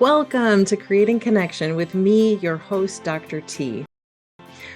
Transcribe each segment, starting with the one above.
Welcome to Creating Connection with me, your host, Dr. T,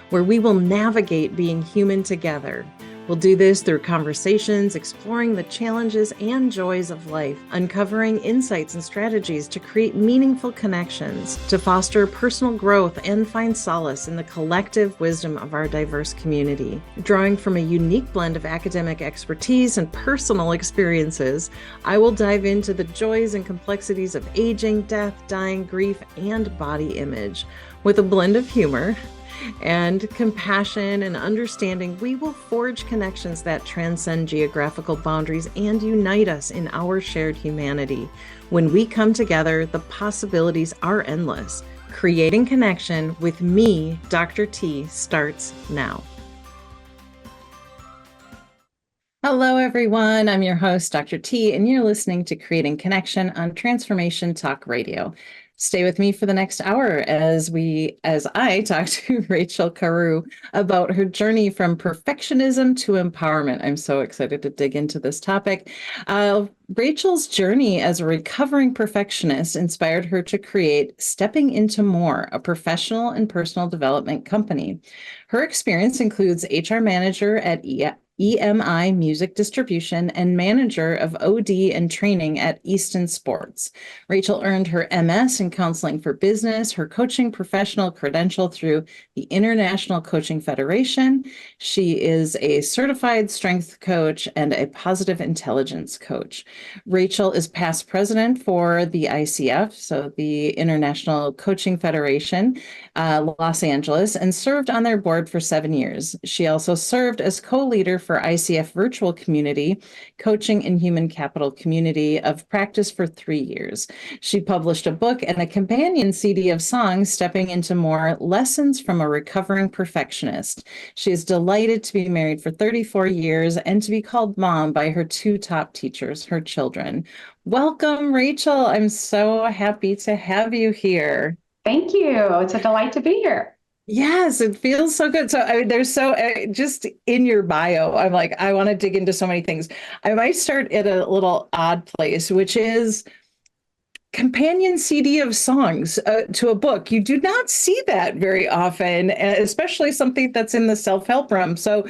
where we will navigate being human together. We'll do this through conversations, exploring the challenges and joys of life, uncovering insights and strategies to create meaningful connections, to foster personal growth and find solace in the collective wisdom of our diverse community. Drawing from a unique blend of academic expertise and personal experiences, I will dive into the joys and complexities of aging, death, dying, grief, and body image. With a blend of humor and compassion and understanding, we will forge connections that transcend geographical boundaries and unite us in our shared humanity. When we come together, the possibilities are endless. Creating Connection with me, Dr. T, starts now. Hello, everyone. I'm your host, Dr. T, and you're listening to Creating Connection on Transformation Talk Radio. Stay with me for the next hour as I talk to Rachel Carew about her journey from perfectionism to empowerment. I'm so excited to dig into this topic. Rachel's journey as a recovering perfectionist inspired her to create Stepping Into More, a professional and personal development company. Her experience includes HR manager at EMI Music Distribution and manager of OD and training at Easton Sports. Rachel earned her MS in Counseling for Business, her coaching professional credential through the International Coaching Federation. She is a certified strength coach and a positive intelligence coach. Rachel is past president for the ICF, so the International Coaching Federation, Los Angeles, and served on their board for 7 years. She also served as co-leader for ICF Virtual Community, Coaching and Human Capital Community of Practice for 3 years. She published a book and a companion CD of songs, Stepping Into More, Lessons from a Recovering Perfectionist. She is delighted to be married for 34 years and to be called mom by her 2 top teachers, her children. Welcome, Rachel. I'm so happy to have you here. Thank you. It's a delight to be here. Yes, it feels so good. So there's just in your bio, I'm like, I want to dig into so many things. I might start at a little odd place, which is companion CD of songs to a book. You do not see that very often, especially something that's in the self-help realm. So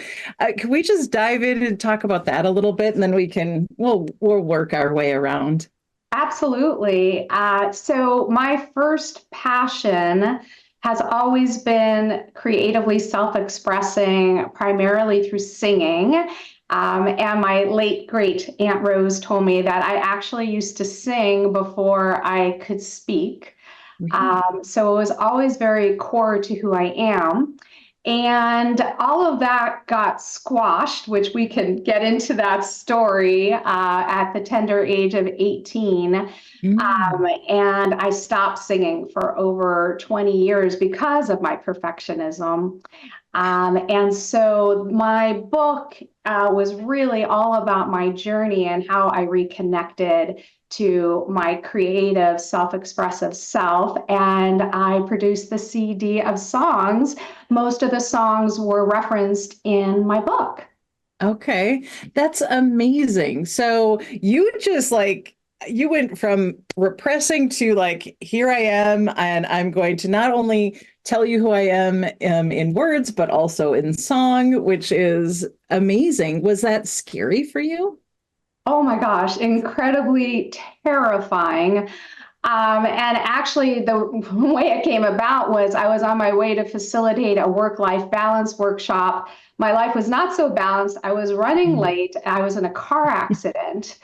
can we just dive in and talk about that a little bit, and then we'll work our way around. Absolutely. So my first passion has always been creatively self-expressing, primarily through singing. And my late great Aunt Rose told me that I actually used to sing before I could speak. So it was always very core to who I am. And all of that got squashed, which we can get into that story at the tender age of 18. And I stopped singing for over 20 years because of my perfectionism. And so my book was really all about my journey and how I reconnected to my creative, self-expressive self. And I produced the CD of songs. Most of the songs were referenced in my book. Okay, that's amazing. So you went from repressing to here I am, and I'm going to not only tell you who I am in words, but also in song, which is amazing. Was that scary for you? Oh my gosh, incredibly terrifying. And actually, the way it came about was I was on my way to facilitate a work-life balance workshop. My life was not so balanced. I was running late. I was in a car accident.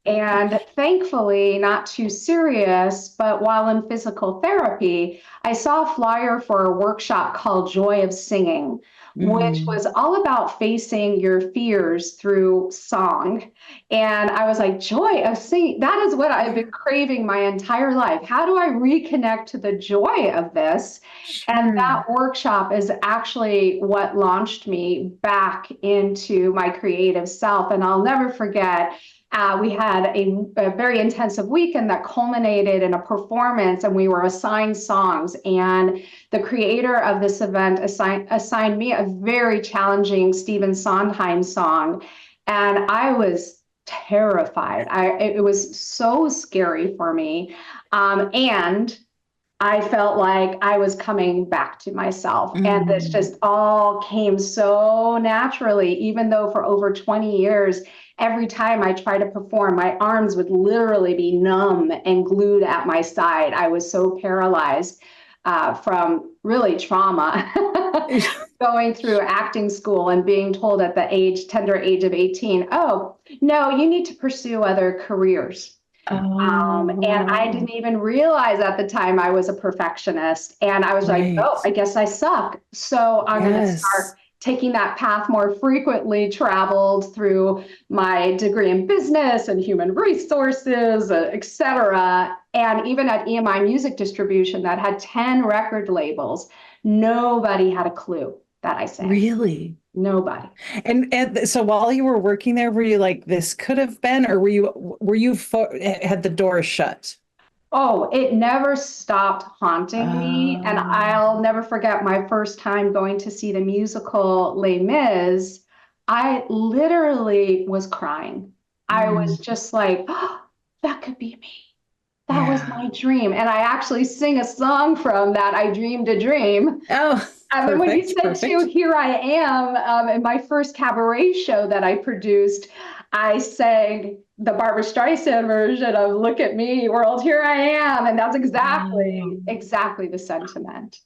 And thankfully, not too serious, but while in physical therapy, I saw a flyer for a workshop called Joy of Singing, which was all about facing your fears through song. And I was like, joy of singing, that is what I've been craving my entire life. How do I reconnect to the joy of this? And that workshop is actually what launched me back into my creative self. And I'll never forget, we had a very intensive weekend that culminated in a performance, and we were assigned songs. And the creator of this event assigned me a very challenging Stephen Sondheim song. And I was terrified. It was so scary for me. And I felt like I was coming back to myself. And this Mm. just all came so naturally, even though for over 20 years, every time I tried to perform, my arms would literally be numb and glued at my side. I was so paralyzed from really trauma going through acting school and being told at the tender age of 18, oh, no, you need to pursue other careers. And I Oh, didn't even realize at the time I was a perfectionist. And I was like, right. oh, I guess I suck. So I'm going to Yes. start taking that path more frequently, traveled through my degree in business and human resources, et cetera. And even at EMI Music Distribution, that had 10 record labels, nobody had a clue that I sang. Really? Nobody. And so while you were working there, were you like, this could have been, or had the door shut? Oh, it never stopped haunting me. And Um, I'll never forget my first time going to see the musical Les Mis. I literally was crying. I was mm, just like, oh, that could be me. That was yeah. my dream. And I actually sing a song from that, I Dreamed a Dream. Oh, And then when you perfect, said to perfect. Here I Am, in my first cabaret show that I produced, I sang the Barbara Streisand version of Look at Me, World, Here I Am. And that's Oh. exactly the sentiment.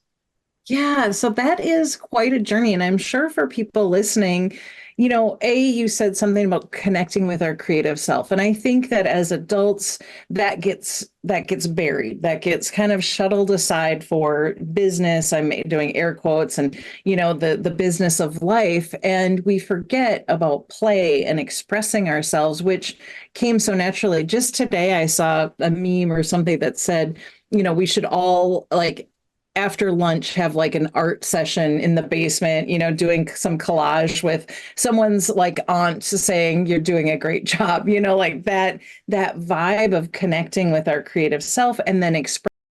Yeah, so that is quite a journey. And I'm sure for people listening, you said something about connecting with our creative self. And I think that as adults, that gets buried, that gets kind of shuttled aside for business. I'm doing air quotes and the business of life. And we forget about play and expressing ourselves, which came so naturally. Just today I saw a meme or something that said, we should all like after lunch have like an art session in the basement, doing some collage with someone's like aunt saying you're doing a great job, like that vibe of connecting with our creative self and then expressing